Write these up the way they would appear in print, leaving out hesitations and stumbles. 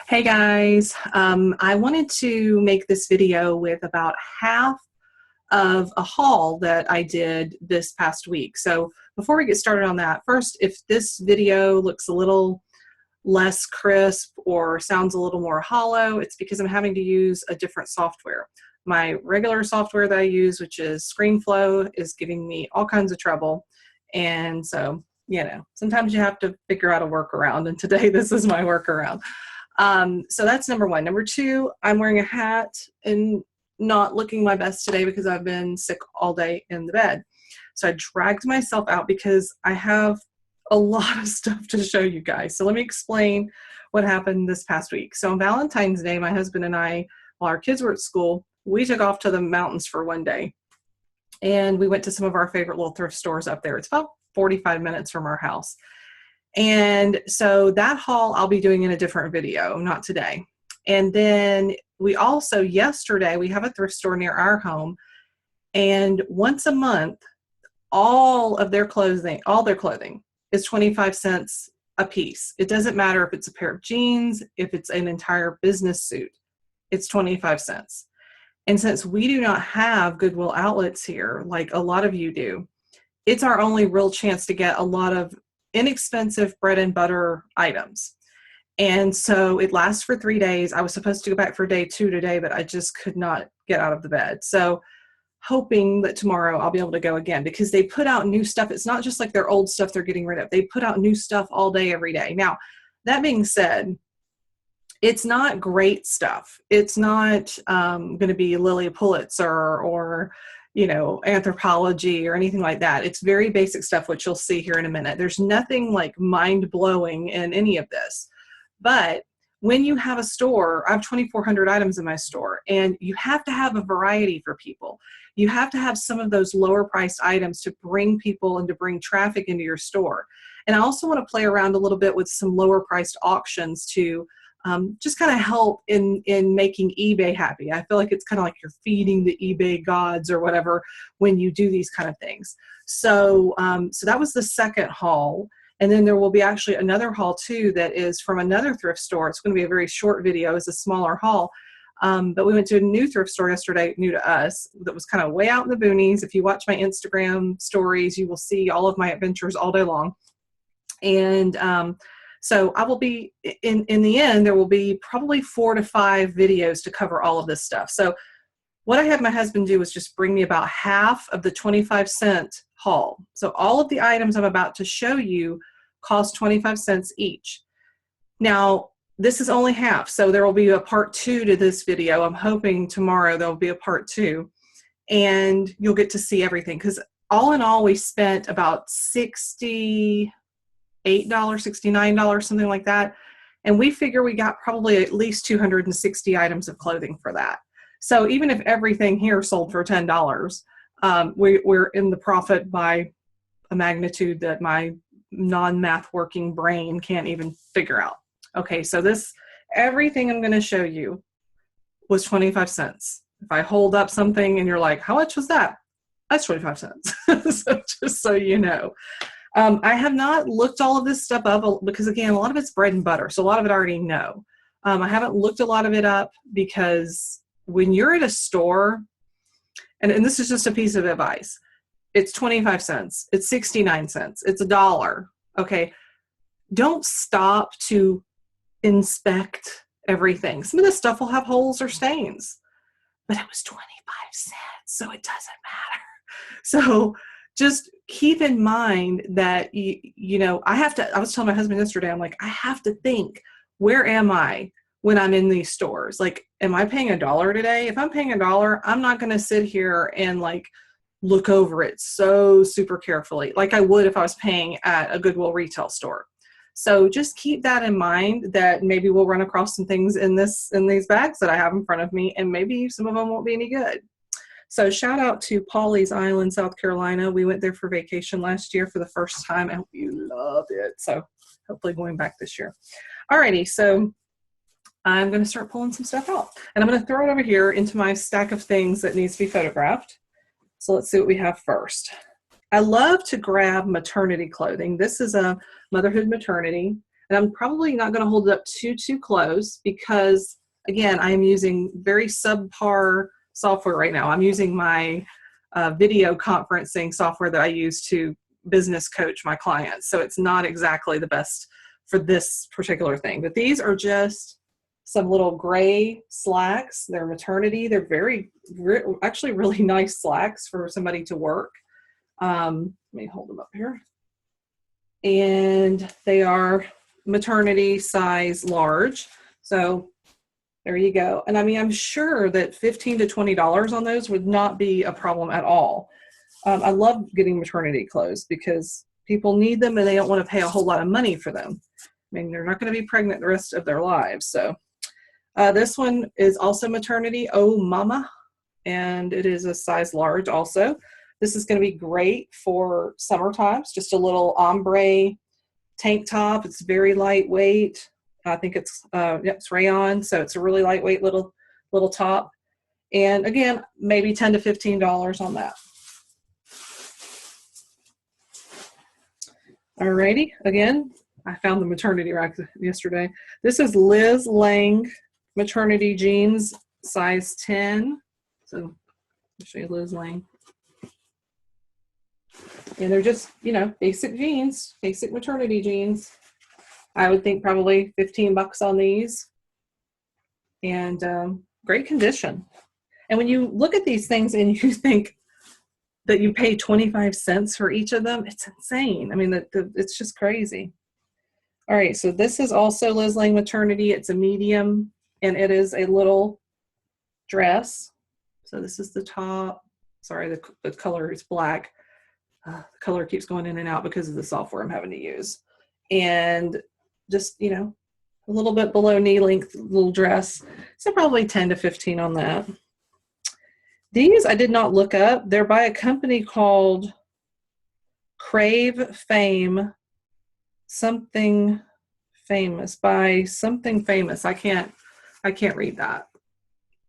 Hey guys, I wanted to make this video with about half of a haul that I did this past week. So before we get started on that, first, if this video looks a little less crisp or sounds a little more hollow, it's because I'm having to use a different software. My regular software that I use, which is ScreenFlow, is giving me all kinds of trouble. And so, sometimes you have to figure out a workaround, and today this is my workaround. So that's number one. Number two, I'm wearing a hat and not looking my best today because I've been sick all day in the bed. So I dragged myself out because I have a lot of stuff to show you guys. So let me explain what happened this past week. So on Valentine's Day, my husband and I, while our kids were at school, we took off to the mountains for one day. And we went to some of our favorite little thrift stores up there. It's about 45 minutes from our house. And so that haul I'll be doing in a different video, not today. And then we also, yesterday, we have a thrift store near our home. And once a month, all their clothing is 25 cents a piece. It doesn't matter if it's a pair of jeans, if it's an entire business suit, it's 25 cents. And since we do not have Goodwill outlets here, like a lot of you do, it's our only real chance to get a lot of inexpensive bread and butter items. And so it lasts for 3 days. I was supposed to go back for day 2 today, but I just could not get out of the bed. So hoping that tomorrow I'll be able to go again because they put out new stuff. It's not just like their old stuff they're getting rid of. They put out new stuff all day, every day. Now, that being said, it's not great stuff. It's not going to be Lily Pulitzer or Anthropology or anything like that. It's very basic stuff, which you'll see here in a minute. There's nothing like mind-blowing in any of this. But when you have a store, I have 2,400 items in my store, and you have to have a variety for people. You have to have some of those lower priced items to bring people and to bring traffic into your store. And I also want to play around a little bit with some lower priced auctions to just kind of help in making eBay happy. I feel like it's kind of like you're feeding the eBay gods or whatever when you do these kind of things. So, so that was the second haul. And then there will be actually another haul too that is from another thrift store. It's going to be a very short video. It's a smaller haul. But we went to a new thrift store yesterday, new to us, that was kind of way out in the boonies. If you watch my Instagram stories, you will see all of my adventures all day long. And so I will be, in the end, there will be probably 4 to 5 videos to cover all of this stuff. So what I had my husband do was just bring me about half of the 25-cent haul. So all of the items I'm about to show you cost 25 cents each. Now, this is only half, so there will be a part 2 to this video. I'm hoping tomorrow there will be a part 2, and you'll get to see everything. Because all in all, we spent about $68, $69, something like that. And we figure we got probably at least 260 items of clothing for that. So even if everything here sold for $10, we're in the profit by a magnitude that my non-math working brain can't even figure out. Okay, so everything I'm going to show you was 25 cents. If I hold up something and you're like, how much was that? That's 25 cents. So just so you know. I have not looked all of this stuff up because, again, a lot of it's bread and butter. So a lot of it I already know. I haven't looked a lot of it up because when you're at a store, and this is just a piece of advice, it's 25 cents, it's 69 cents, it's $1. Okay. Don't stop to inspect everything. Some of this stuff will have holes or stains, but it was 25 cents, so it doesn't matter. So just keep in mind that, I was telling my husband yesterday, I'm like, I have to think, where am I when I'm in these stores? Like, am I paying $1 today? If I'm paying $1, I'm not going to sit here and look over it so super carefully like I would if I was paying at a Goodwill retail store. So just keep that in mind, that maybe we'll run across some things in these bags that I have in front of me, and maybe some of them won't be any good. So shout out to Pawleys Island, South Carolina. We went there for vacation last year for the first time. I hope you loved it. So hopefully going back this year. Alrighty, so I'm going to start pulling some stuff out. And I'm going to throw it over here into my stack of things that needs to be photographed. So let's see what we have first. I love to grab maternity clothing. This is a motherhood maternity. And I'm probably not going to hold it up too close because, again, I am using very subpar software right now. I'm using my video conferencing software that I use to business coach my clients. So it's not exactly the best for this particular thing. But these are just some little gray slacks. They're maternity. They're actually really nice slacks for somebody to work. Let me hold them up here. And they are maternity size large. So there you go. And I mean, I'm sure that $15 to $20 on those would not be a problem at all. I love getting maternity clothes because people need them and they don't want to pay a whole lot of money for them. I mean, they're not going to be pregnant the rest of their lives. So this one is also maternity, Oh Mama, and it is a size large also. This is going to be great for summer times, just a little ombre tank top. It's very lightweight. I think it's rayon, so it's a really lightweight little top. And again, maybe $10 to $15 on that. Alrighty, again, I found the maternity rack yesterday. This is Liz Lange maternity jeans, size 10. So I'll show you Liz Lange. And they're just, basic jeans, basic maternity jeans. I would think probably 15 bucks on these. And great condition. And when you look at these things and you think that you pay 25 cents for each of them, it's insane. I mean, it's just crazy. All right, so this is also Liz Lange maternity. It's a medium, and it is a little dress. So this is the top. Sorry, the color is black. The color keeps going in and out because of the software I'm having to use. And just, a little bit below knee length little dress. So probably 10 to 15 on that. These I did not look up. They're by a company called Crave Fame something famous, by something famous. I can't read that.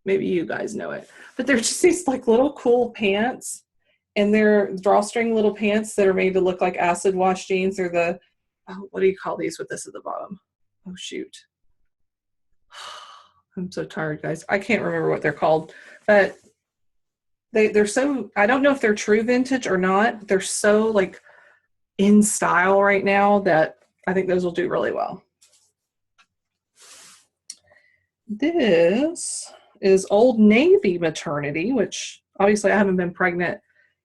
Maybe you guys know it. But they're just these like little cool pants. And they're drawstring little pants that are made to look like acid wash jeans. They're the, what do you call these with this at the bottom? Oh, shoot. I'm so tired, guys. I can't remember what they're called. But they're so, I don't know if they're true vintage or not. They're so like in style right now that I think those will do really well. This is Old Navy maternity, which obviously I haven't been pregnant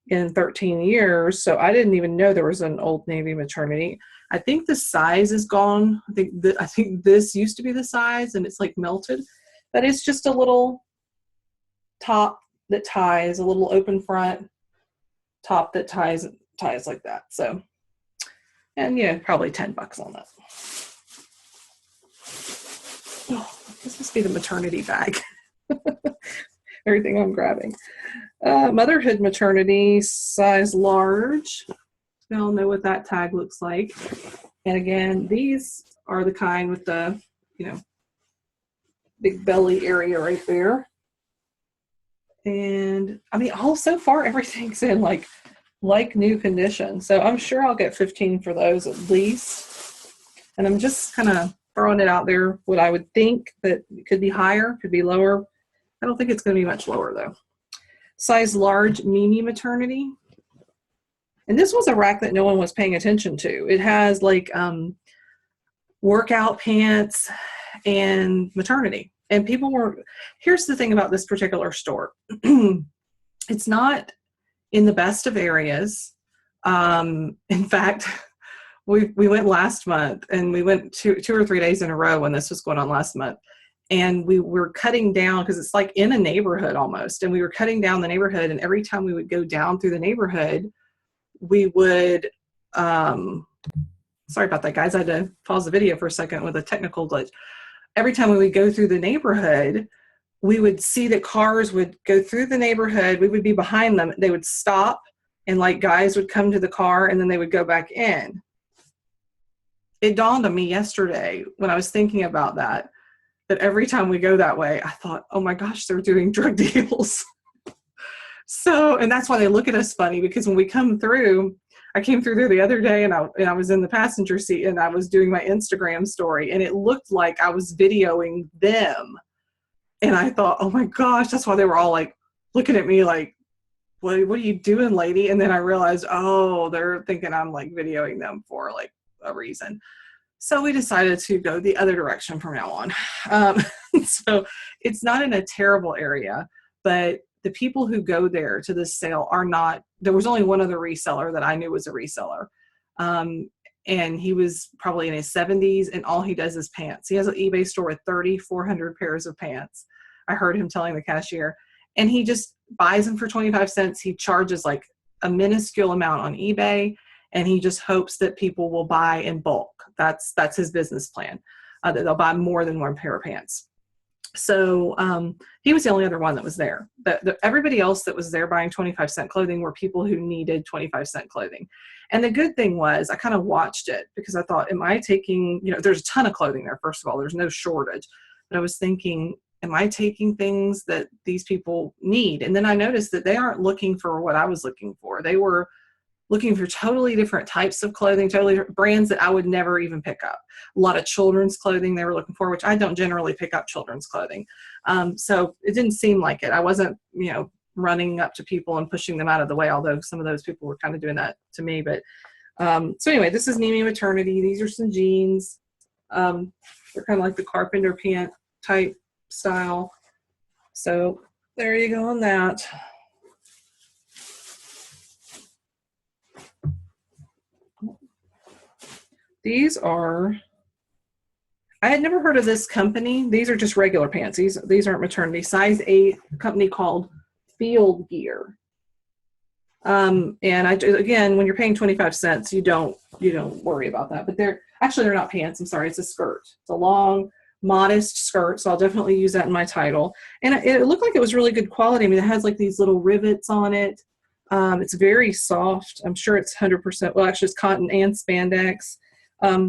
in 13 years, so I didn't even know there was an Old Navy maternity. I think the size is gone. I think this used to be the size and it's like melted, but it's just a little top that ties, a little open front top that ties like that. So, and probably 10 bucks on that. Oh, this must be the maternity bag. Everything I'm grabbing. Motherhood maternity, size large. We all know what that tag looks like. And again, these are the kind with the, big belly area right there. And I mean, so far everything's in like new condition. So I'm sure I'll get 15 for those at least. And I'm just kind of throwing it out there, what I would think that it could be higher, could be lower. I don't think it's going to be much lower though. Size large Mimi maternity. And this was a rack that no one was paying attention to. It has like workout pants and maternity. And people here's the thing about this particular store. It's not in the best of areas. In fact, we went last month and we went two or 3 days in a row when this was going on last month. And we were cutting down because it's like in a neighborhood almost. And we were cutting down the neighborhood. And every time we would go down through the neighborhood, we would, sorry about that, guys. I had to pause the video for a second with a technical glitch. Every time we would go through the neighborhood, we would see that cars would go through the neighborhood. We would be behind them. They would stop and like guys would come to the car and then they would go back in. It dawned on me yesterday when I was thinking about that every time we go that way, I thought, oh my gosh, they're doing drug deals. So, and that's why they look at us funny, because when we come through, I came through there the other day, and I was in the passenger seat, and I was doing my Instagram story, and it looked like I was videoing them. And I thought, oh my gosh, that's why they were all like looking at me like, what are you doing, lady? And then I realized, oh, they're thinking I'm like videoing them for like a reason. So we decided to go the other direction from now on. So it's not in a terrible area, but the people who go there to this sale are not, there was only one other reseller that I knew was a reseller. And he was probably in his 70s, and all he does is pants. He has an eBay store with 3,400 pairs of pants. I heard him telling the cashier, and he just buys them for 25 cents. He charges like a minuscule amount on eBay, and he just hopes that people will buy in bulk. That's his business plan, that they'll buy more than one pair of pants. So he was the only other one that was there. Everybody else that was there buying 25-cent clothing were people who needed 25-cent clothing. And the good thing was I kind of watched it because I thought, am I taking, there's a ton of clothing there, first of all, there's no shortage. But I was thinking, am I taking things that these people need? And then I noticed that they aren't looking for what I was looking for. They were looking for totally different types of clothing, totally different brands that I would never even pick up. A lot of children's clothing they were looking for, which I don't generally pick up children's clothing. So it didn't seem like it. I wasn't, running up to people and pushing them out of the way, although some of those people were kind of doing that to me. But so anyway, this is Navy Maternity. These are some jeans. They're kind of like the carpenter pant type style. So there you go on that. These are, I had never heard of this company. These are just regular pants. These aren't maternity. Size 8, a company called Field Gear. And again, when you're paying 25 cents, you don't worry about that. But they're not pants. I'm sorry. It's a skirt. It's a long, modest skirt. So I'll definitely use that in my title. And it looked like it was really good quality. I mean, it has like these little rivets on it. It's very soft. I'm sure it's 100%. Well, actually, it's cotton and spandex.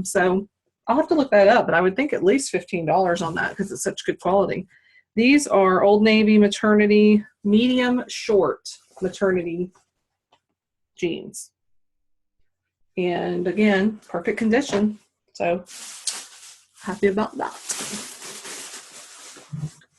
So I'll have to look that up, but I would think at least $15 on that because it's such good quality. These are Old Navy Maternity medium short maternity jeans. And again, perfect condition. So happy about that.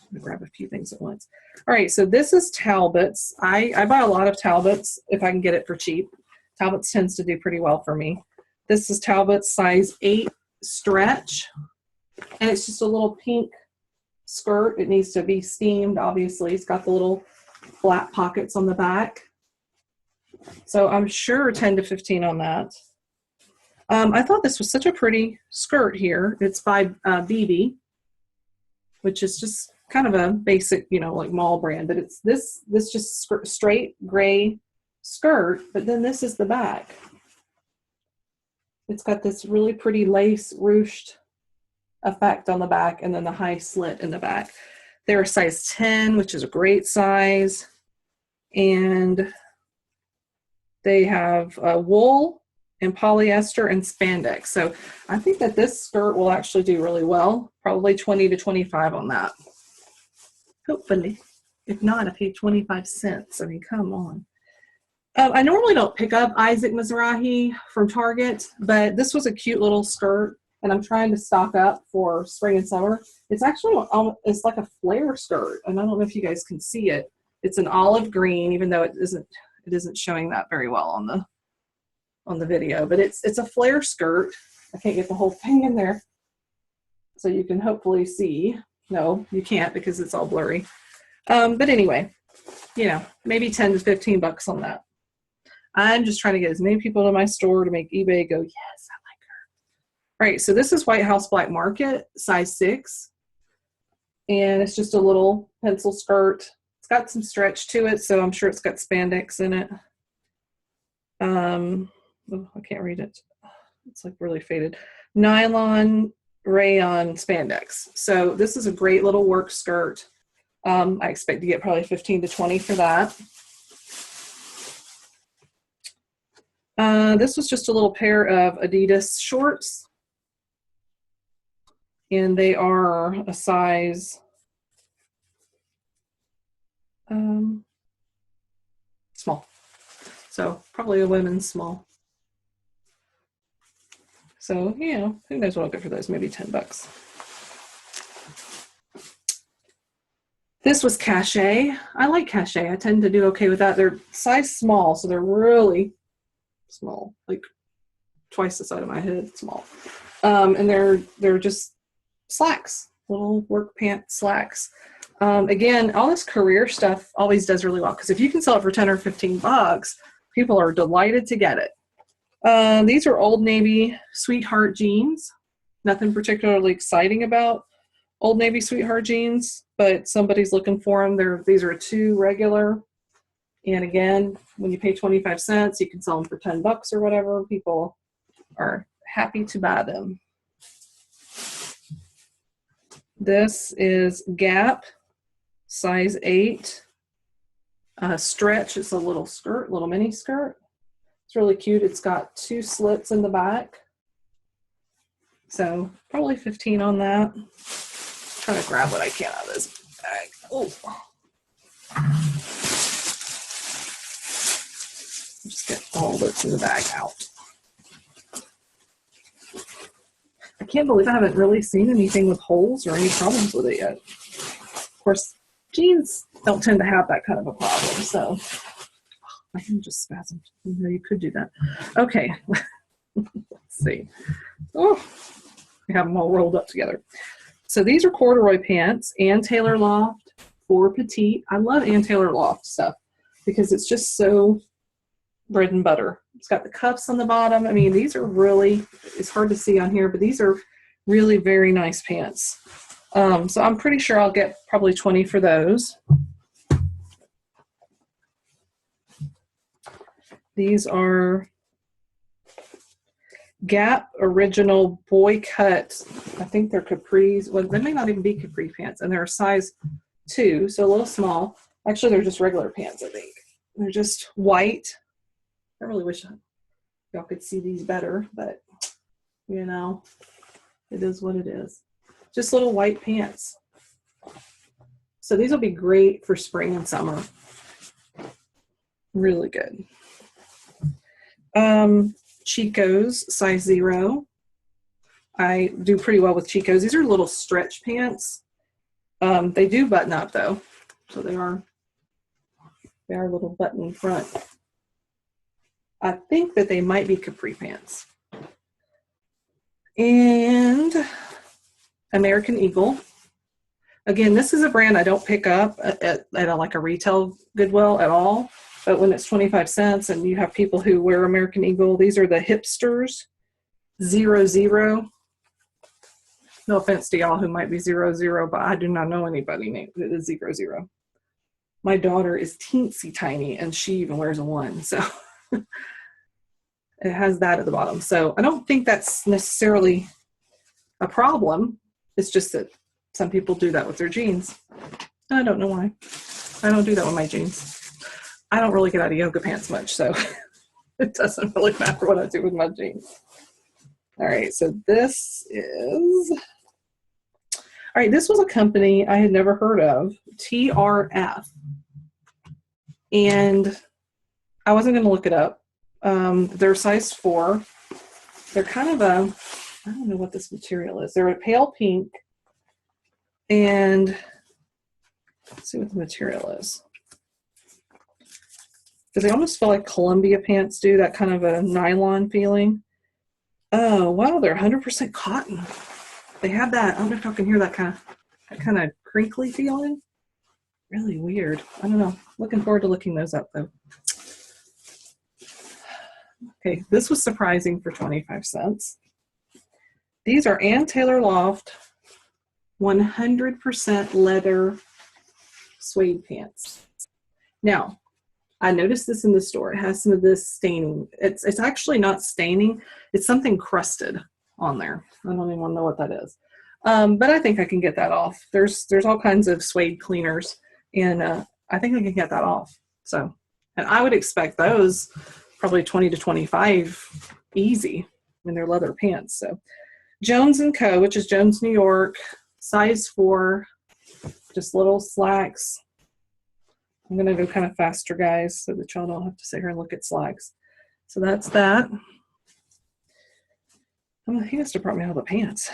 Let me grab a few things at once. All right, so this is Talbot's. I buy a lot of Talbot's if I can get it for cheap. Talbot's tends to do pretty well for me. This is Talbot's size 8 stretch, and it's just a little pink skirt. It needs to be steamed, obviously. It's got the little flat pockets on the back. So I'm sure 10 to 15 on that. I thought this was such a pretty skirt here. It's by BB, which is just kind of a basic, like mall brand, but it's this just straight gray skirt, but then this is the back. It's got this really pretty lace ruched effect on the back, and then the high slit in the back. They're a size 10, which is a great size. And they have wool and polyester and spandex. So I think that this skirt will actually do really well. Probably 20 to 25 on that. Hopefully. If not, I paid 25 cents. I mean, come on. I normally don't pick up Isaac Mizrahi from Target, but this was a cute little skirt, and I'm trying to stock up for spring and summer. It's actually, it's like a flare skirt, and I don't know if you guys can see it. It's an olive green, even though it isn't showing that very well on the video, but it's a flare skirt. I can't get the whole thing in there, so you can hopefully see. No, you can't because it's all blurry. But anyway, maybe 10 to 15 bucks on that. I'm just trying to get as many people to my store to make eBay go, yes, I like her. All right, so this is White House Black Market, size 6. And it's just a little pencil skirt. It's got some stretch to it, so I'm sure it's got spandex in it. I can't read it. It's like really faded. Nylon rayon spandex. So this is a great little work skirt. I expect to get probably 15 to 20 for that. This was just a little pair of Adidas shorts, and they are a size small, so probably a women's small. So, you know, who knows what I'll get for those, maybe 10 bucks. This was Cachet. I like Cachet. I tend to do okay with that. They're size small, so they're really small, like twice the size of my head small. And they're just slacks, little work pant slacks. Again, all this career stuff always does really well, because if you can sell it for 10 or 15 bucks, people are delighted to get it. These are Old Navy Sweetheart jeans. Nothing particularly exciting about Old Navy Sweetheart jeans, but somebody's looking for them. These are 2 regular. And again, when you pay 25 cents, you can sell them for 10 bucks or whatever. People are happy to buy them. This is Gap, size 8. Stretch. It's a little skirt, little mini skirt. It's really cute. It's got 2 slits in the back. So probably 15 on that. Trying to grab what I can out of this bag. Oh. Just get all that's in the bag out. I can't believe I haven't really seen anything with holes or any problems with it yet. Of course, jeans don't tend to have that kind of a problem, so I can just spasm. You know, you could do that. Okay, let's see. Oh, we have them all rolled up together. So these are corduroy pants, and Taylor Loft for Petite. I love Taylor Loft stuff because it's just so bread and butter. It's got the cuffs on the bottom. I mean, these are really, it's hard to see on here, but these are really very nice pants. So I'm pretty sure I'll get probably 20 for those. These are Gap Original Boy Cut. I think they're capris. Well, they may not even be capri pants, and they're a size 2, so a little small. Actually, they're just regular pants, I think. They're just white. I really wish y'all could see these better, but you know, it is what it is. Just little white pants. So these will be great for spring and summer. Really good. Chico's, size 0. I do pretty well with Chico's. These are little stretch pants. They do button up though, so they are a little button front. I think that they might be capri pants. And American Eagle. Again, this is a brand I don't pick up at like a retail Goodwill at all. But when it's 25 cents and you have people who wear American Eagle, these are the hipsters, 00. No offense to y'all who might be 00, but I do not know anybody named that is 00. My daughter is teensy tiny and she even wears a 1. So it has that at the bottom. So I don't think that's necessarily a problem. It's just that some people do that with their jeans. And I don't know why. I don't do that with my jeans. I don't really get out of yoga pants much, so it doesn't really matter what I do with my jeans. All right, so this was a company I had never heard of, TRF. And I wasn't going to look it up. They're size 4. They're kind of I don't know what this material is. They're a pale pink. And let's see what the material is. Because they almost feel like Columbia pants do, that kind of a nylon feeling. Oh, wow, they're 100% cotton. They have that, I don't know if y'all can hear that kind of crinkly feeling. Really weird. I don't know. Looking forward to looking those up, though. Okay, this was surprising for 25 cents. These are Taylor Loft 100% leather suede pants. Now, I noticed this in the store. It has some of this staining. It's actually not staining. It's something crusted on there. I don't even know what that is. But I think I can get that off. There's all kinds of suede cleaners, and I think I can get that off. So, and I would expect those probably 20 to 25 easy when they're leather pants. So, Jones & Co., which is Jones, New York, size 4, just little slacks. I'm going to go kind of faster, guys, so that y'all don't have to sit here and look at slacks. So that's that. He must have brought me all the pants.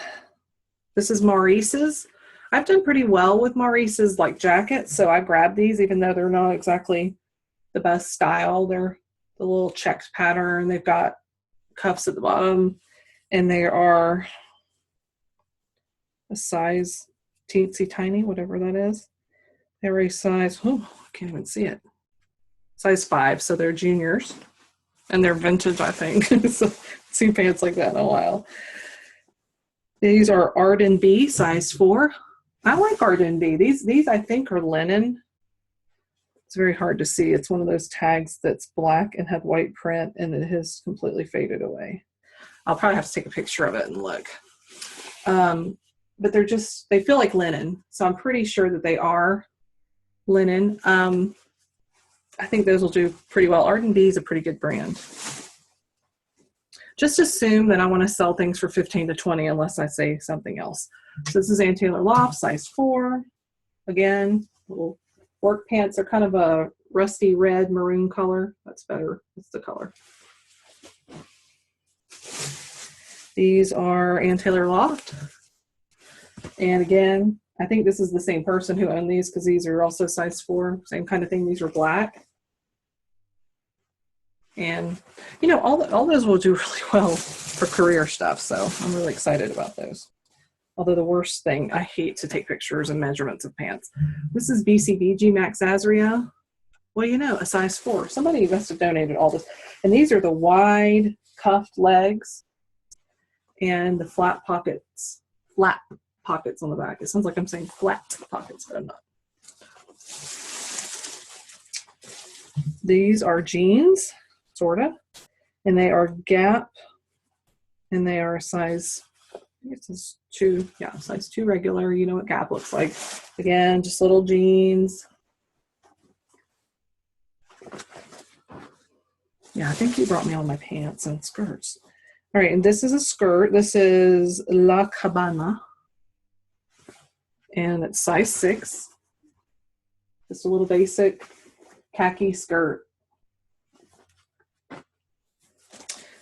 This is Maurice's. I've done pretty well with Maurice's like jackets, so I grabbed these even though they're not exactly the best style. They're the little checked pattern. They've got cuffs at the bottom, and they are a size teensy tiny, whatever that is. They're a size, oh, I can't even see it. Size 5, so they're juniors. And they're vintage, I think. So I've seen pants like that in a while. These are Arden B, size 4. I like Arden B. These I think are linen. It's very hard to see. It's one of those tags that's black and had white print, and it has completely faded away. I'll probably have to take a picture of it and look. But they feel like linen. So I'm pretty sure that they are linen. I think those will do pretty well. Arden B is a pretty good brand. Just assume that I want to sell things for 15 to 20 unless I say something else. So this is Taylor Loft, size 4. Again, little work pants are kind of a rusty red maroon color. That's better. That's the color. These are Taylor Loft. And again, I think this is the same person who owned these because these are also size 4. Same kind of thing. These are black. And, you know, all those will do really well for career stuff. So I'm really excited about those. Although the worst thing, I hate to take pictures and measurements of pants. This is Bcbg Max Azria. Well, you know, a size 4. Somebody must have donated all this. And these are the wide cuffed legs and the flat pockets on the back. It sounds like I'm saying flat pockets, but I'm not. These are jeans, sort of, and they are Gap, and they are a size, I think it says 2, yeah, size 2 regular. You know what Gap looks like. Again, just little jeans. Yeah, I think you brought me all my pants and skirts. All right, and this is a skirt. This is La Cabana. And it's size 6. Just a little basic khaki skirt.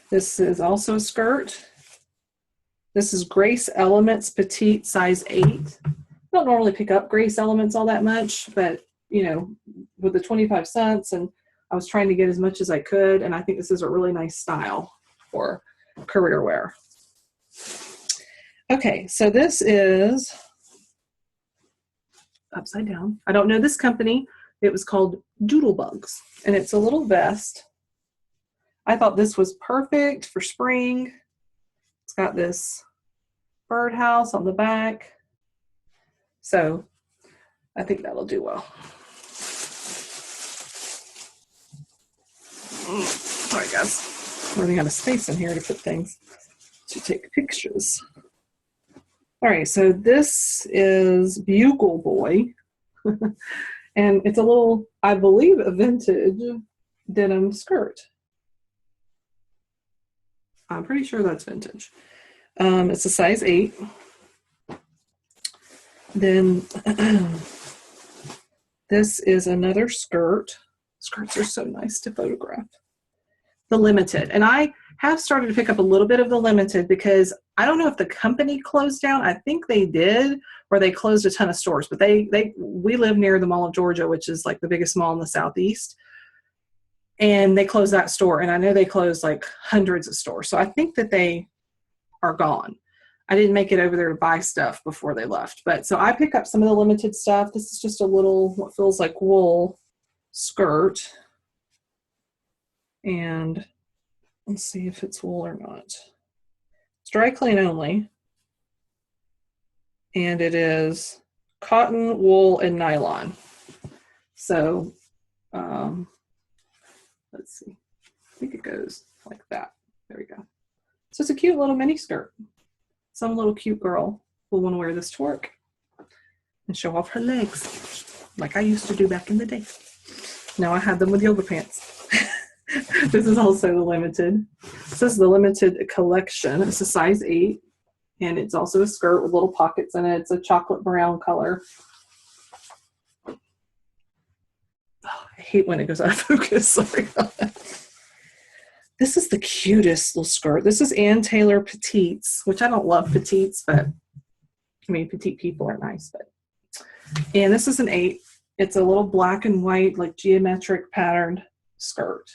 This is also a skirt. This is Grace Elements Petite, size 8. I don't normally pick up Grace Elements all that much, but, you know, with the 25 cents, and I was trying to get as much as I could, and I think this is a really nice style for career wear. Okay, so this is upside down. I don't know this company. It was called Doodlebugs, and it's a little vest. I thought this was perfect for spring. It's got this birdhouse on the back. So I think that'll do well. All right, guys. Running out of space in here to put things to take pictures. All right, so this is Bugle Boy. And it's a little, I believe, a vintage denim skirt. I'm pretty sure that's vintage. It's a size 8. Then this is another skirt. Skirts are so nice to photograph. The Limited. And I have started to pick up a little bit of the Limited because I don't know if the company closed down. I think they did, or they closed a ton of stores. But we live near the Mall of Georgia, which is like the biggest mall in the Southeast. And they closed that store. And I know they closed like hundreds of stores. So I think that they are gone. I didn't make it over there to buy stuff before they left. But so I pick up some of the Limited stuff. This is just a little, what feels like wool skirt. And let's see if it's wool or not. It's dry clean only. And it is cotton, wool, and nylon. So, let's see. I think it goes like that. There we go. So it's a cute little mini skirt. Some little cute girl will want to wear this to work and show off her legs like I used to do back in the day. Now I have them with yoga pants. This is also the Limited. This is the Limited collection. It's a size 8, and it's also a skirt with little pockets in it. It's a chocolate brown color. Oh, I hate when it goes out of focus. Sorry about that. This is the cutest little skirt. This is Taylor Petite's, which I don't love petites, but I mean, petite people are nice. But and this is an 8. It's a little black and white, like geometric patterned skirt.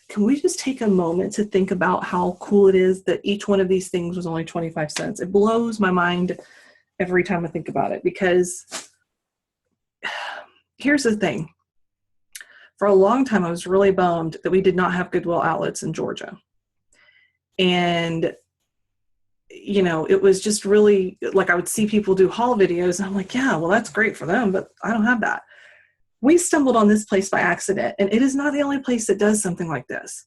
Can we just take a moment to think about how cool it is that each one of these things was only 25 cents? It blows my mind every time I think about it, because here's the thing. For a long time, I was really bummed that we did not have Goodwill outlets in Georgia. And, you know, it was just really, like, I would see people do haul videos, and I'm like, yeah, well, that's great for them, but I don't have that. We stumbled on this place by accident, and it is not the only place that does something like this.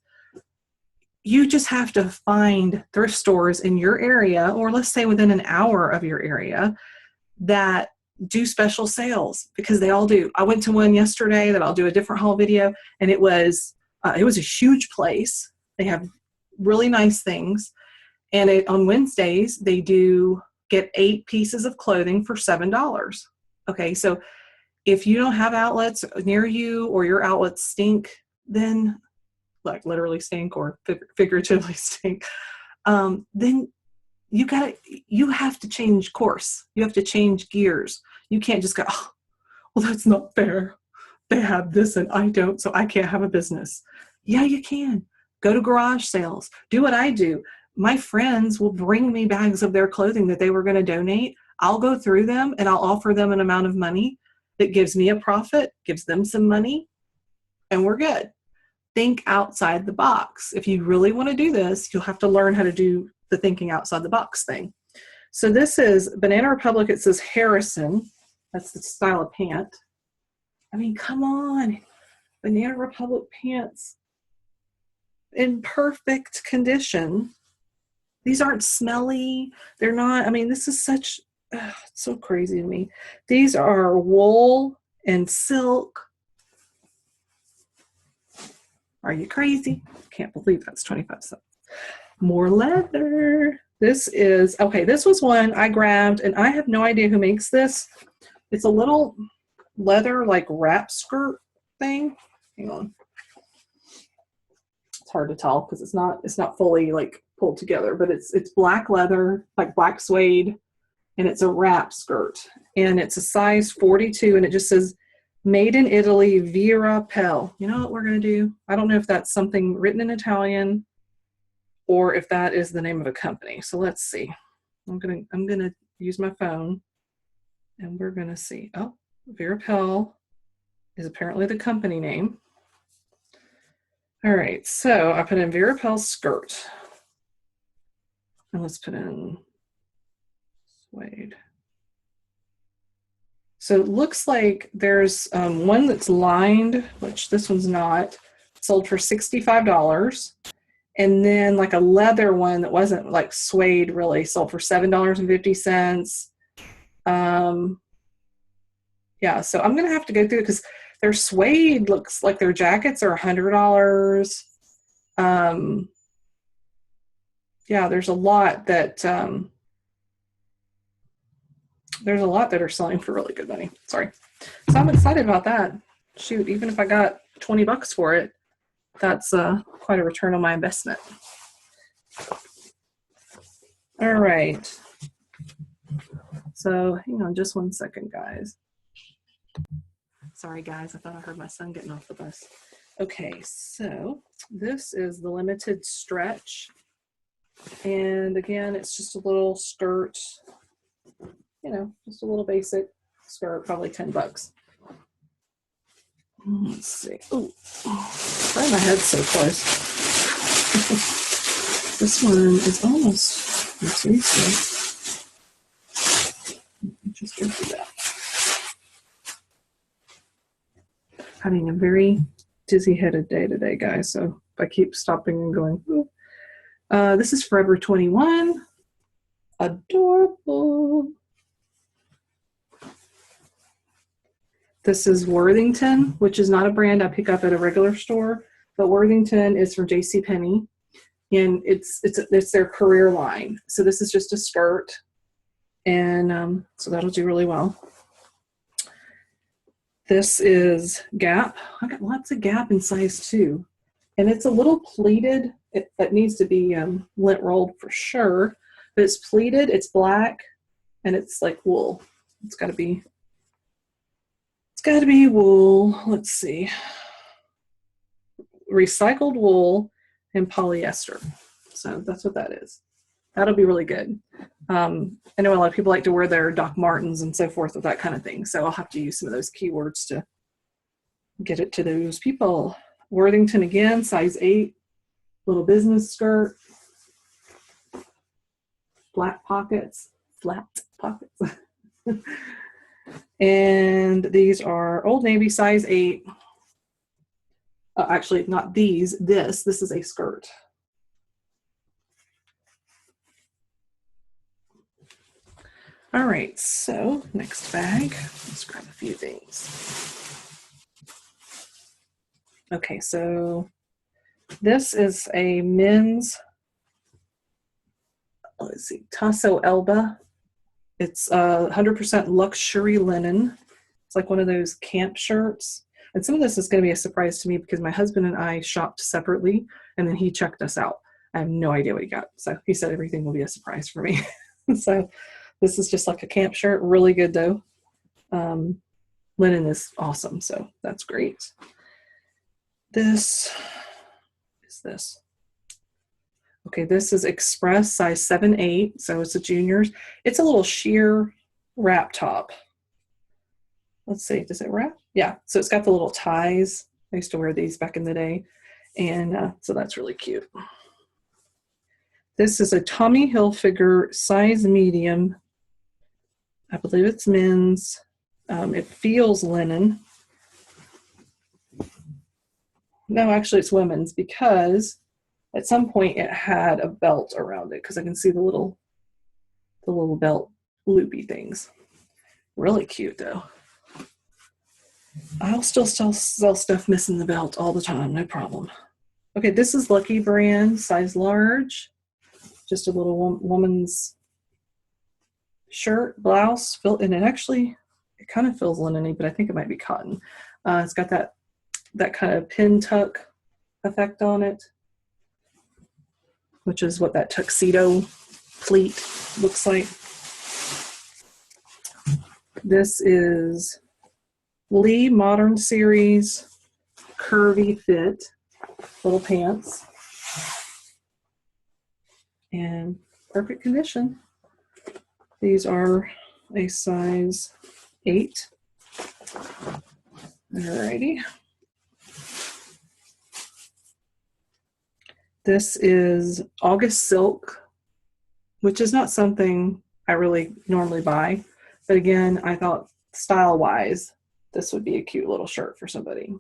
You just have to find thrift stores in your area, or let's say within an hour of your area, that do special sales, because they all do. I went to one yesterday that I'll do a different haul video, and it was a huge place. They have really nice things, and on Wednesdays they do get 8 pieces of clothing for $7. Okay, so if you don't have outlets near you, or your outlets stink, then like literally stink or figuratively stink, then you have to change course. You have to change gears. You can't just go, oh, well, that's not fair. They have this and I don't, so I can't have a business. Yeah, you can. Go to garage sales. Do what I do. My friends will bring me bags of their clothing that they were going to donate. I'll go through them and I'll offer them an amount of money that gives me a profit, gives them some money, and we're good. Think outside the box. If you really want to do this, you'll have to learn how to do the thinking outside the box thing. So this is Banana Republic. It says Harrison. That's the style of pant. I mean, come on. Banana Republic pants in perfect condition. These aren't smelly. They're not, I mean, this is such, it's so crazy to me. These are wool and silk. Are you crazy? Can't believe that's 25 cents. More leather. This is, okay, this was one I grabbed, and I have no idea who makes this. It's a little leather, like wrap skirt thing. Hang on. It's hard to tell because it's not fully like pulled together, but it's black leather, like black suede, and it's a wrap skirt. And it's a size 42, and it just says Made in Italy, Vera Pell. You know what we're going to do? I don't know if that's something written in Italian or if that is the name of a company. So let's see. I'm going to use my phone, and we're going to see. Oh, Vera Pell is apparently the company name. All right, so I put in Vera Pell skirt. And let's put in suede. So it looks like there's one that's lined, which this one's not, sold for $65. And then like a leather one that wasn't like suede really sold for $7.50. Yeah, so I'm going to have to go through it because their suede looks like their jackets are $100. Yeah, there's a lot that are selling for really good money. Sorry. So I'm excited about that. Shoot, even if I got $20 for it, that's quite a return on my investment. All right. So hang on just one second, guys. Sorry, guys. I thought I heard my son getting off the bus. Okay, so this is the limited stretch. And again, it's just a little skirt, you know, just a little basic skirt, probably $10. Let's see. Oh, sorry, my head's so close. This one is almost, let's see. Just go through that. Having a very dizzy-headed day today, guys, so I keep stopping and going, ooh. This is Forever 21. Adorable. This is Worthington, which is not a brand I pick up at a regular store, but Worthington is from JCPenney, and it's their career line. So this is just a skirt, and so that'll do really well. This is Gap. I got lots of Gap in size 2. And it's a little pleated. It needs to be lint rolled for sure, but it's pleated, it's black, and it's like wool. It's got to be wool. Let's see. Recycled wool and polyester. So that's what that is. That'll be really good. I know a lot of people like to wear their Doc Martens and so forth with that kind of thing. So I'll have to use some of those keywords to get it to those people. Worthington again, size 8, little business skirt, flat pockets. And these are Old Navy, size 8. Actually, not these. This is a skirt. All right, so next bag. Let's grab a few things. Okay, so this is a men's, let's see, Tasso Elba. It's 100% luxury linen. It's like one of those camp shirts. And some of this is going to be a surprise to me because my husband and I shopped separately, and then he checked us out. I have no idea what he got. So he said everything will be a surprise for me. So this is just like a camp shirt. Really good, though. Linen is awesome, so that's great. This is this. Okay, this is Express, size 7-8, so it's a juniors. It's a little sheer wrap top. Let's see, does it wrap? Yeah, so it's got the little ties. I used to wear these back in the day, and so that's really cute. This is a Tommy Hilfiger, size medium. I believe it's men's. It feels linen. No, actually it's women's because at some point it had a belt around it because I can see the little belt loopy things. Really cute though. I'll still sell stuff missing the belt all the time, no problem. Okay, this is Lucky Brand, size large. Just a little woman's shirt, blouse, and it kind of feels linen-y, but I think it might be cotton. It's got that kind of pin tuck effect on it, which is what that tuxedo pleat looks like. This is Lee Modern Series curvy fit little pants, and perfect condition. These are a size 8. Alrighty. This is August Silk, which is not something I really normally buy. But again, I thought style-wise, this would be a cute little shirt for somebody.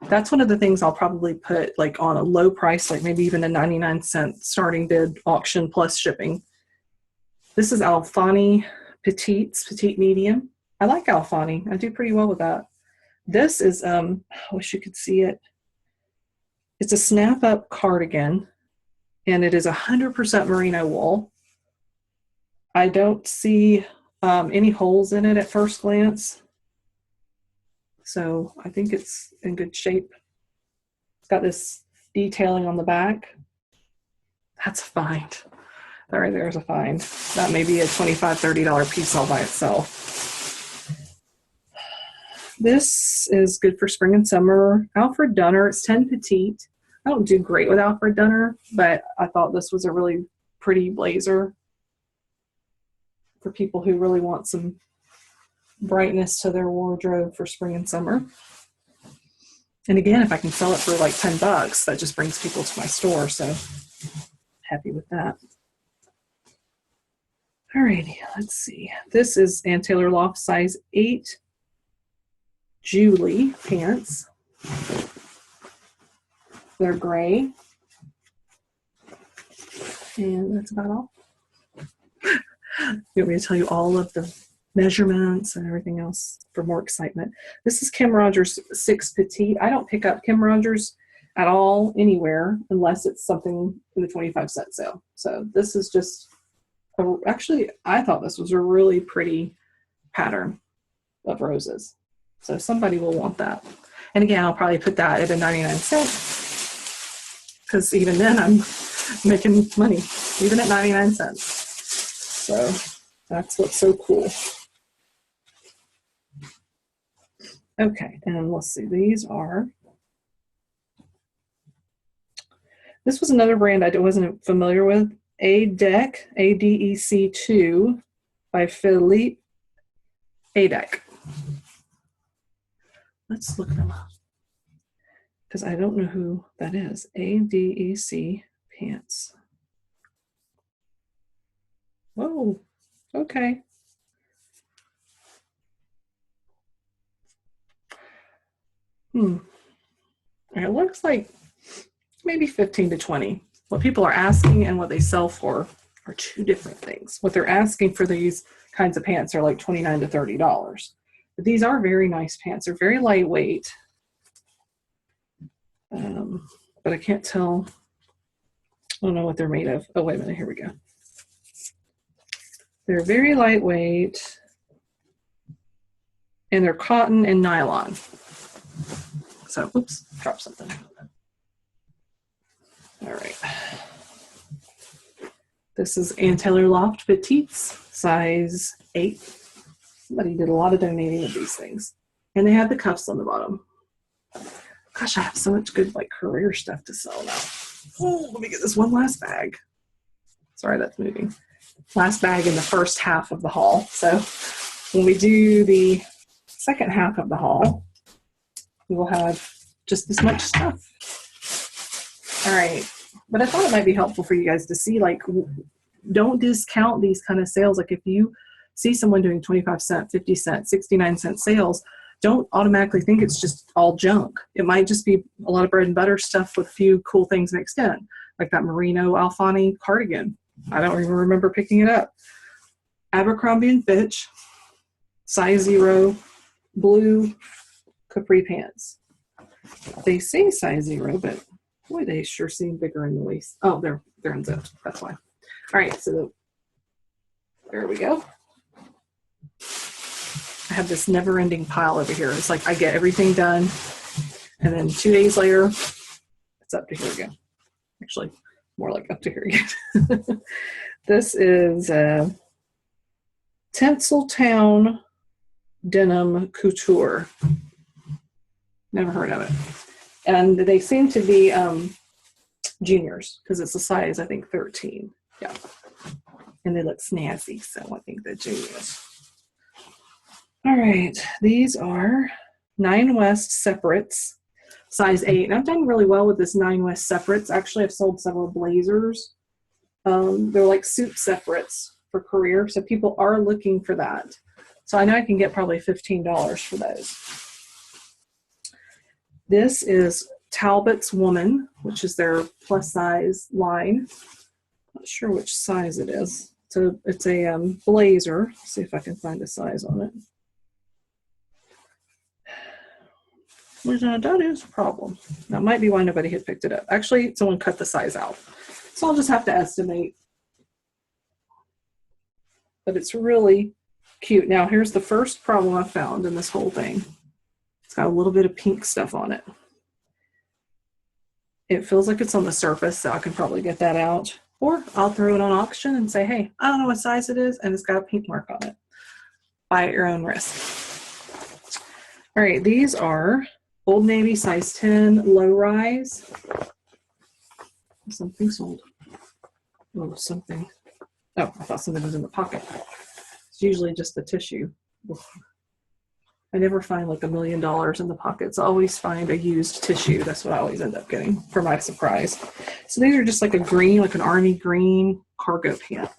That's one of the things I'll probably put like on a low price, like maybe even a 99-cent starting bid auction plus shipping. This is Alfani Petite's Petite Medium. I like Alfani. I do pretty well with that. This is, I wish you could see it. It's a snap-up cardigan, and it is 100% merino wool. I don't see any holes in it at first glance, so I think it's in good shape. It's got this detailing on the back. That's a find. That right there is a find. That may be a $25, $30 piece all by itself. This is good for spring and summer. Alfred Dunner, it's 10 petite. I don't do great with Alfred Dunner, but I thought this was a really pretty blazer for people who really want some brightness to their wardrobe for spring and summer. And again, if I can sell it for like $10, that just brings people to my store, so happy with that. Alrighty, let's see. This is Taylor Loft, size 8. Julie pants. They're gray. And that's about all. You want me to tell you all of the measurements and everything else for more excitement? This is Kim Rogers 6 Petite. I don't pick up Kim Rogers at all anywhere unless it's something in the 25-cent sale. So this is just, actually, I thought this was a really pretty pattern of roses. So somebody will want that. And again, I'll probably put that at a 99-cent. because even then I'm making money, even at 99 cents. So that's what's so cool. Okay, and let's see, this was another brand I wasn't familiar with, Adec, ADEC 2 by Philippe Adec. Let's look them up, because I don't know who that is. ADEC Pants. Whoa, okay. It looks like maybe 15 to 20. What people are asking and what they sell for are two different things. What they're asking for these kinds of pants are like $29 to $30. But these are very nice pants. They're very lightweight. But I can't tell. I don't know what they're made of. Oh, wait a minute. Here we go. They're very lightweight. And they're cotton and nylon. So, oops, dropped something. All right. This is Taylor Loft Petites, size 8. Somebody did a lot of donating of these things. And they have the cuffs on the bottom. Gosh, I have so much good like career stuff to sell now. Oh, let me get this one last bag. Sorry, that's moving. Last bag in the first half of the haul. So when we do the second half of the haul, we will have just this much stuff. All right. But I thought it might be helpful for you guys to see, like, don't discount these kind of sales. Like if you see someone doing 25 cent, 50 cent, 69 cent sales, don't automatically think it's just all junk. It might just be a lot of bread and butter stuff with a few cool things mixed in, like that merino Alfani cardigan. I don't even remember picking it up. Abercrombie & Fitch, size 0, blue Capri Pants. They say size 0, but boy, they sure seem bigger in the waist. Oh, they're unzipped. That's why. All right, so there we go. I have this never-ending pile over here. It's like I get everything done, and then 2 days later, it's up to here again. Actually, more like up to here again. This is Tinseltown Denim Couture. Never heard of it. And they seem to be juniors, because it's a size, I think, 13. Yeah. And they look snazzy, so I think they're juniors. All right, these are 9 West separates, size 8. And I've done really well with this 9 West separates. Actually, I've sold several blazers. They're like suit separates for career, so people are looking for that. So I know I can get probably $15 for those. This is Talbot's Woman, which is their plus size line. Not sure which size it is. So it's a blazer. Let's see if I can find a size on it. That is a problem. That might be why nobody had picked it up. Actually, someone cut the size out. So I'll just have to estimate. But it's really cute. Now, here's the first problem I found in this whole thing. It's got a little bit of pink stuff on it. It feels like it's on the surface, so I can probably get that out. Or I'll throw it on auction and say, hey, I don't know what size it is, and it's got a pink mark on it. Buy at your own risk. All right, these are Old Navy size 10 low rise. Something sold. Oh, something. Oh, I thought something was in the pocket. It's usually just the tissue. I never find like $1 million in the pockets. I always find a used tissue. That's what I always end up getting for my surprise. So these are just like a green, like an army green cargo pant.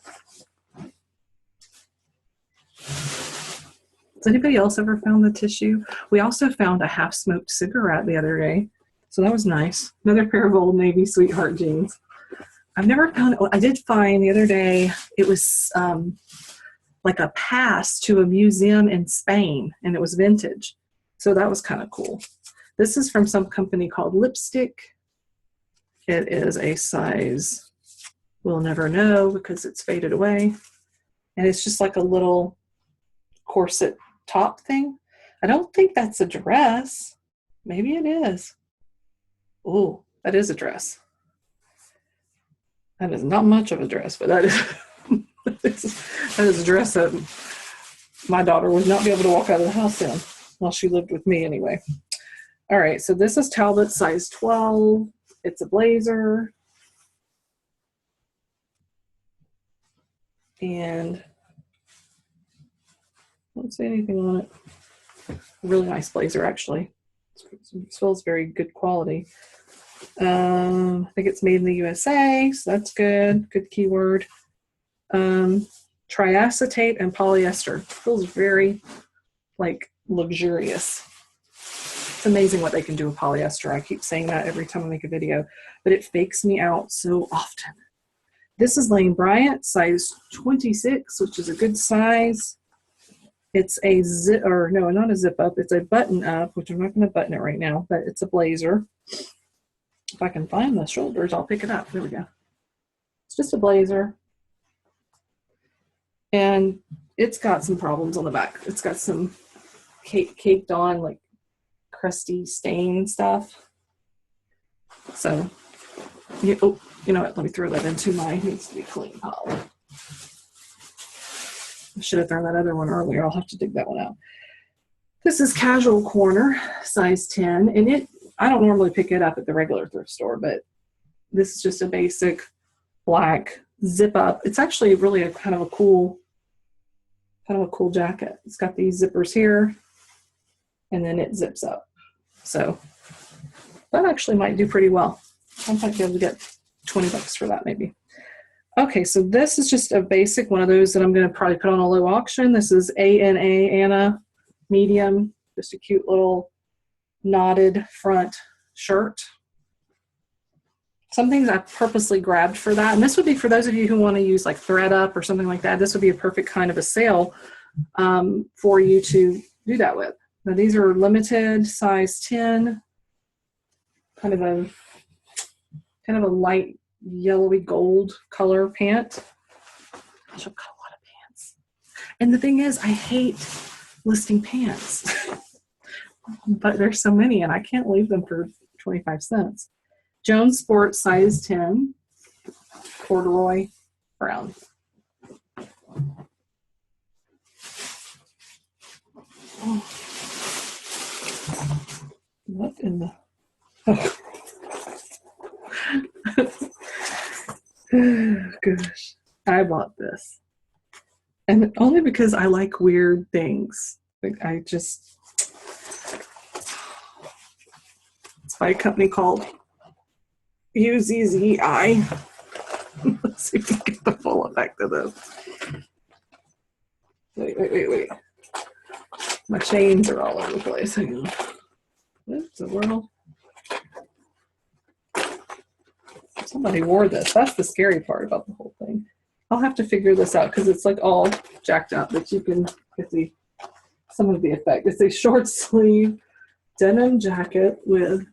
Has anybody else ever found the tissue? We also found a half-smoked cigarette the other day. So that was nice. Another pair of Old Navy Sweetheart jeans. I've never found, I did find the other day, it was like a pass to a museum in Spain, and it was vintage. So that was kind of cool. This is from some company called Lipstick. It is a size, we'll never know because it's faded away. And it's just like a little corset top thing. I don't think that's a dress. Maybe it is. Oh, that is a dress. That is not much of a dress, but that is that is a dress that my daughter would not be able to walk out of the house in. Well, she lived with me anyway. All right, so this is Talbot size 12. It's a blazer. And I don't see anything on it. Really nice blazer, actually. It smells very good quality. I think it's made in the USA, so that's good. Good keyword. Triacetate and polyester. Feels very like luxurious. It's amazing what they can do with polyester. I keep saying that every time I make a video, but it fakes me out so often. This is Lange Bryant, size 26, which is a good size. It's a zip, or no, not a zip up. It's a button up, which I'm not going to button it right now, but it's a blazer. If I can find the shoulders, I'll pick it up. There we go. It's just a blazer. And it's got some problems on the back. It's got some caked on, like crusty stain stuff. So, you know what? Let me throw that into my needs to be clean pile. I should have thrown that other one earlier. I'll have to dig that one out. This is Casual Corner, size 10, and I don't normally pick it up at the regular thrift store, but this is just a basic black zip up. It's actually really a kind of a cool jacket. It's got these zippers here, and then it zips up. So that actually might do pretty well. I might be able to get 20 bucks for that maybe. Okay, so this is just a basic one of those that I'm going to probably put on a low auction. This is Anna medium, just a cute little knotted front shirt. Some things I purposely grabbed for that, and this would be for those of you who want to use like thread up or something like that. This would be a perfect kind of a sale for you to do that with. Now these are limited, size 10, kind of a light yellowy gold color pant. Gosh, I've got a lot of pants. And the thing is, I hate listing pants, but there's so many and I can't leave them for 25 cents. Jones Sport, size 10, corduroy brown. Oh. What in the... Oh. Gosh, I bought this. And only because I like weird things. Like it's by a company called UZZI. Let's see if we can get the full effect of this. Wait. My chains are all over the place. Hang on. What's the world? Somebody wore this. That's the scary part about the whole thing. I'll have to figure this out because it's like all jacked up, but you can see some of the effect. It's a short sleeve denim jacket with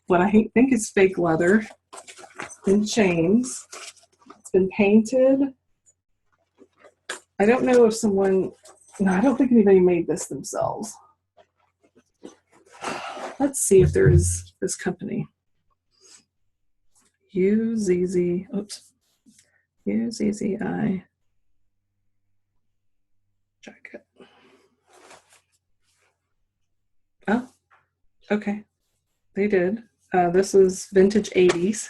what I think is fake leather and chains. It's been painted. I don't know if I don't think anybody made this themselves. Let's see if there is this company. UZZI jacket. Oh, okay. They did. This is vintage 80s.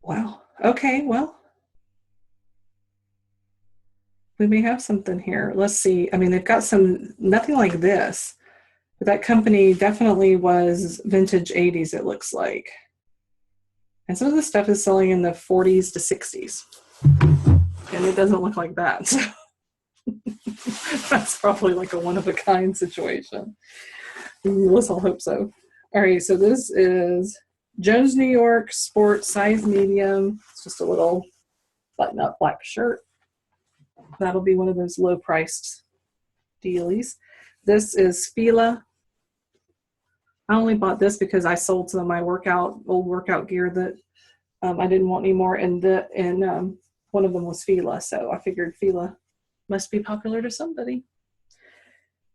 Wow. Okay, well, we may have something here. Let's see. I mean, they've got nothing like this, but that company definitely was vintage 80s, it looks like. And some of the stuff is selling in the 40s to 60s. And it doesn't look like that. So that's probably like a one-of-a-kind situation. Let's all hope so. All right, so this is Jones New York Sport, size medium. It's just a little button-up black shirt. That'll be one of those low-priced dealies. This is Fila. I only bought this because I sold some of my old workout gear that I didn't want anymore, and one of them was Fila, so I figured Fila must be popular to somebody.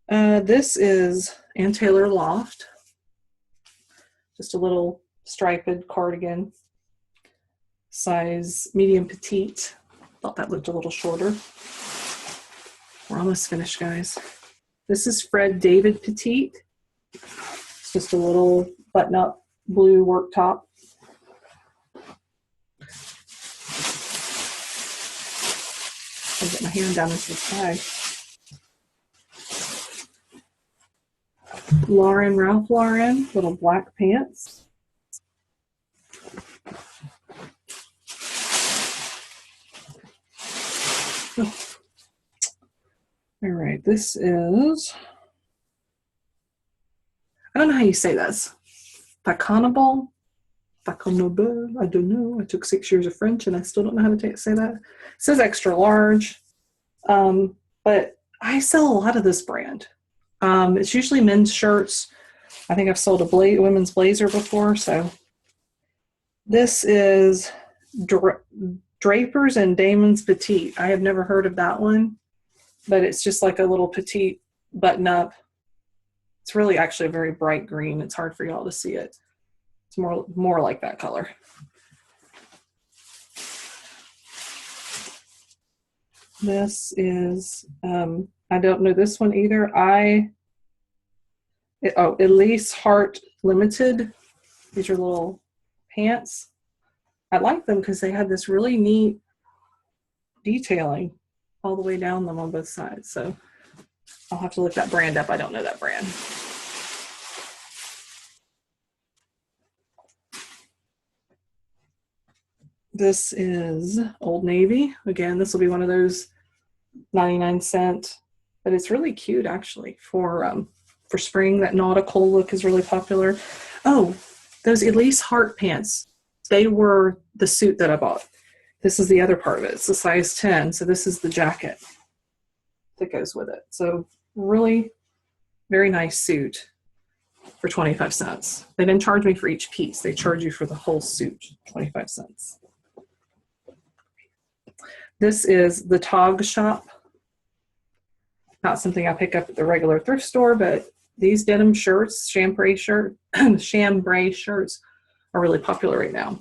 This is Taylor Loft, just a little striped cardigan. size medium petite. Thought that looked a little shorter. We're almost finished, guys. This is Fred David Petite. It's just a little button-up blue work top. I'll get my hand down into the side. Ralph Lauren, little black pants. Oh. All right, this is, I don't know how you say this. Faconable? Faconable? I don't know. I took 6 years of French and I still don't know how to say that. It says extra large, but I sell a lot of this brand. It's usually men's shirts. I think I've sold a women's blazer before. So this is Drapers and Damon's Petite. I have never heard of that one, but it's just like a little petite button up. It's really actually a very bright green. It's hard for y'all to see it. It's more like that color. This is, I don't know this one either. Elise Heart Limited. These are little pants. I like them because they have this really neat detailing all the way down them on both sides. So I'll have to look that brand up. I don't know that brand. This is Old Navy. Again, this will be one of those 99-cent, but it's really cute actually for spring. That nautical look is really popular. Oh, those Elise Heart pants. They were the suit that I bought. This is the other part of it. It's a size 10. So this is the jacket that goes with it. So really very nice suit for 25 cents. They didn't charge me for each piece. They charge you for the whole suit, 25 cents. This is the Tog Shop. Not something I pick up at the regular thrift store, but these denim shirts, chambray shirts are really popular right now.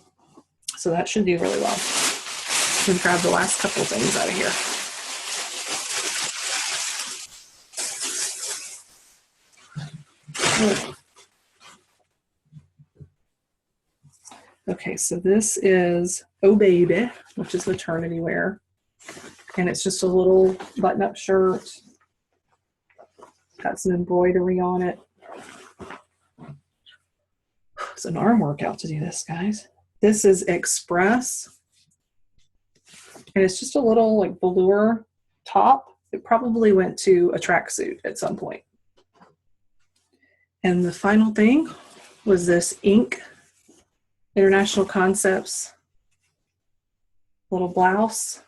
So that should do really well. I'm going to grab the last couple of things out of here. Okay, so this is Oh Baby, which is maternity wear. And it's just a little button-up shirt. Got some embroidery on it. It's an arm workout to do this, guys. This is Express. And it's just a little like velour top. It probably went to a tracksuit at some point. And the final thing was this Ink International Concepts little blouse.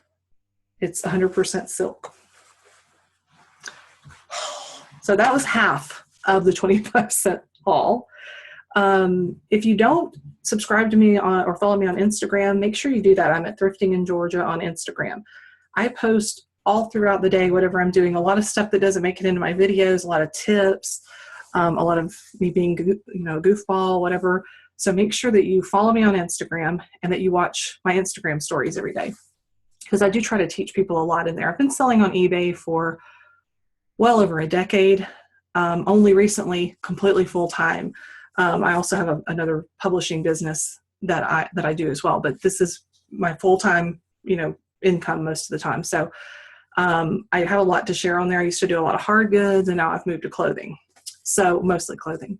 It's 100% silk. So that was half of the 25-cent haul. If you don't subscribe to me or follow me on Instagram, make sure you do that. I'm at Thrifting in Georgia on Instagram. I post all throughout the day, whatever I'm doing, a lot of stuff that doesn't make it into my videos, a lot of tips, a lot of me being, goofball, whatever. So make sure that you follow me on Instagram and that you watch my Instagram stories every day, because I do try to teach people a lot in there. I've been selling on eBay for well over a decade, only recently completely full-time. I also have another publishing business that I do as well, but this is my full-time, income most of the time. So I have a lot to share on there. I used to do a lot of hard goods, and now I've moved to clothing. So mostly clothing.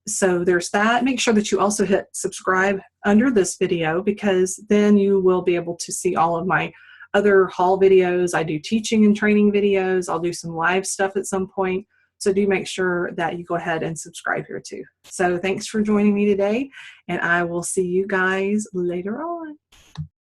So there's that. Make sure that you also hit subscribe under this video, because then you will be able to see all of my other haul videos. I do teaching and training videos. I'll do some live stuff at some point. So do make sure that you go ahead and subscribe here too. So thanks for joining me today, and I will see you guys later on.